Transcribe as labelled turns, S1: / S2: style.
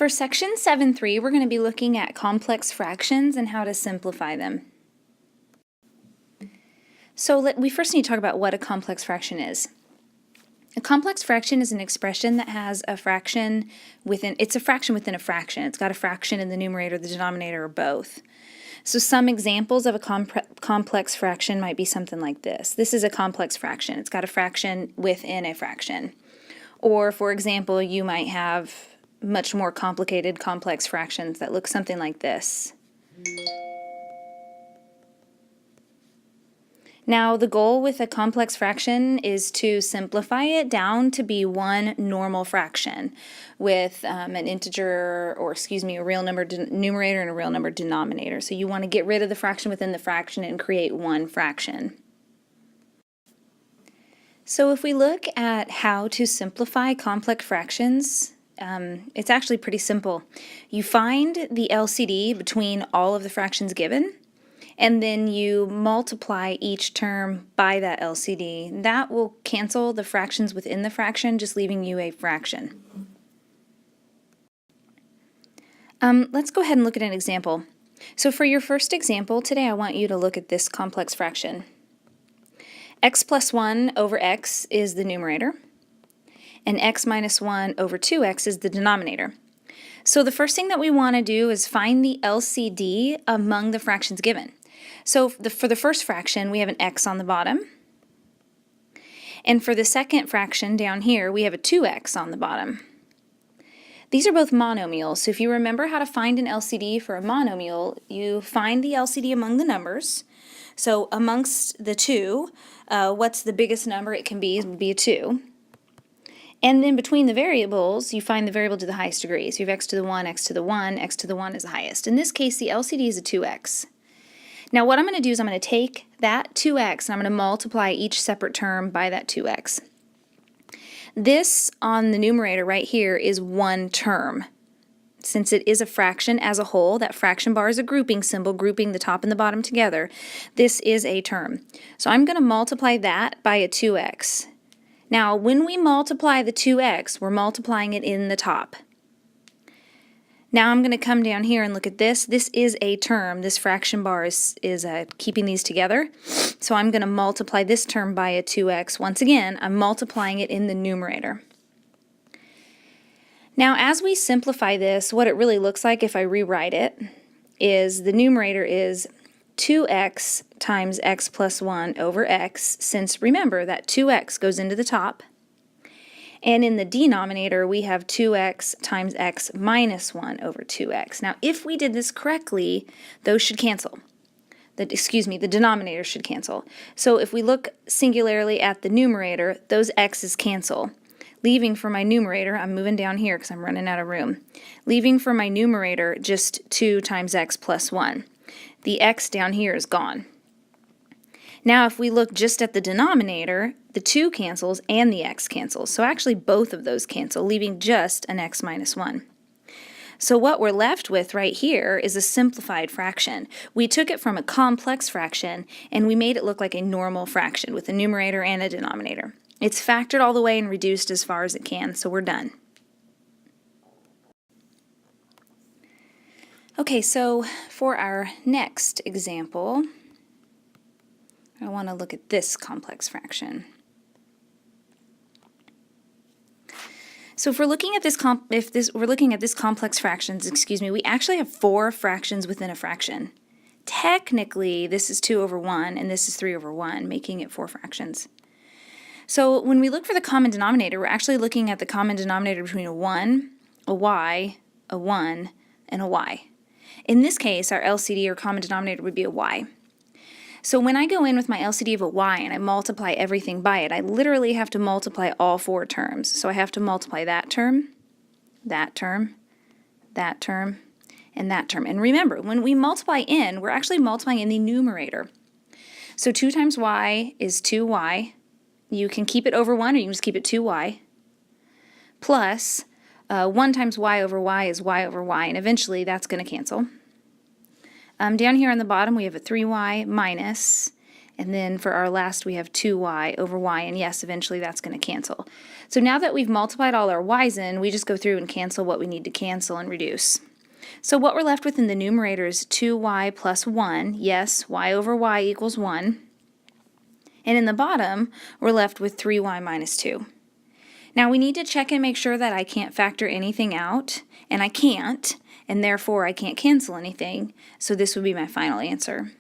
S1: For section 7.3, we're going to be looking at complex fractions and how to simplify them. So we first need to talk about what a complex fraction is. A complex fraction is an expression that has a fraction within, it's a fraction within a fraction. It's got a fraction in the numerator, the denominator, or both. So some examples of a complex fraction might be something like this. This is a complex fraction. It's got a fraction within a fraction. Or, for example, you might have much more complicated complex fractions that look something like this. Now, the goal with a complex fraction is to simplify it down to be one normal fraction with an integer, or a real number numerator and a real number denominator. So you want to get rid of the fraction within the fraction and create one fraction. So if we look at how to simplify complex fractions, it's actually pretty simple. You find the LCD between all of the fractions given, and then you multiply each term by that LCD. That will cancel the fractions within the fraction, just leaving you a fraction. Let's go ahead and look at an example. So for your first example today, I want you to look at this complex fraction. X plus 1 over x is the numerator, and x minus 1 over 2x is the denominator. So the first thing that we want to do is find the LCD among the fractions given. So for the first fraction, we have an x on the bottom. And for the second fraction down here, we have a 2x on the bottom. These are both monomials, so if you remember how to find an LCD for a monomial, you find the LCD among the numbers. So amongst the two, what's the biggest number it can be? It would be a 2. And then between the variables, you find the variable to the highest degree. So you have x to the 1, x to the 1, x to the 1 is the highest. In this case, the LCD is a 2x. Now what I'm going to do is I'm going to take that 2x and I'm going to multiply each separate term by that 2x. This on the numerator right here is one term. Since it is a fraction as a whole, that fraction bar is a grouping symbol, grouping the top and the bottom together. This is a term. So I'm going to multiply that by a 2x. Now when we multiply the 2x, we're multiplying it in the top. Now I'm going to come down here and look at this. This is a term. This fraction bar is keeping these together. So I'm going to multiply this term by a 2x. Once again, I'm multiplying it in the numerator. Now as we simplify this, what it really looks like if I rewrite it is the numerator is 2x times x plus 1 over x, since remember that 2x goes into the top. And in the denominator, we have 2x times x minus 1 over 2x. Now, if we did this correctly, those should cancel. The denominator should cancel. So if we look singularly at the numerator, those x's cancel. Leaving for my numerator, I'm moving down here because I'm running out of room. Leaving for my numerator just 2 times x plus 1. The x down here is gone. Now if we look just at the denominator, the 2 cancels and the x cancels. So actually both of those cancel, leaving just an x minus 1. So what we're left with right here is a simplified fraction. We took it from a complex fraction and we made it look like a normal fraction with a numerator and a denominator. It's factored all the way and reduced as far as it can, so we're done. Okay, so for our next example, I want to look at this complex fraction. So if we're looking at this complex fractions, we actually have 4 fractions within a fraction. Technically, this is 2 over 1 and this is 3 over 1, making it 4 fractions. So when we look for the common denominator, we're actually looking at the common denominator between a 1, a y, a 1, and a y. In this case, our LCD or common denominator would be a y. So when I go in with my LCD of a y and I multiply everything by it, I literally have to multiply all 4 terms. So I have to multiply that term, that term, that term, and that term. And remember, when we multiply in, we're actually multiplying in the numerator. So 2 times y is 2y. You can keep it over 1 or you can just keep it 2y. Plus 1 times y over y is y over y, and eventually that's going to cancel. Down here on the bottom we have a 3y minus, And then for our last, we have 2y over y, and yes, eventually that's going to cancel. So now that we've multiplied all our y's in, we just go through and cancel what we need to cancel and reduce. So what we're left with in the numerator is 2y plus 1. Yes, y over y equals 1. And in the bottom, we're left with 3y minus 2. Now we need to check and make sure that I can't factor anything out, and I can't, and therefore I can't cancel anything, so this would be my final answer.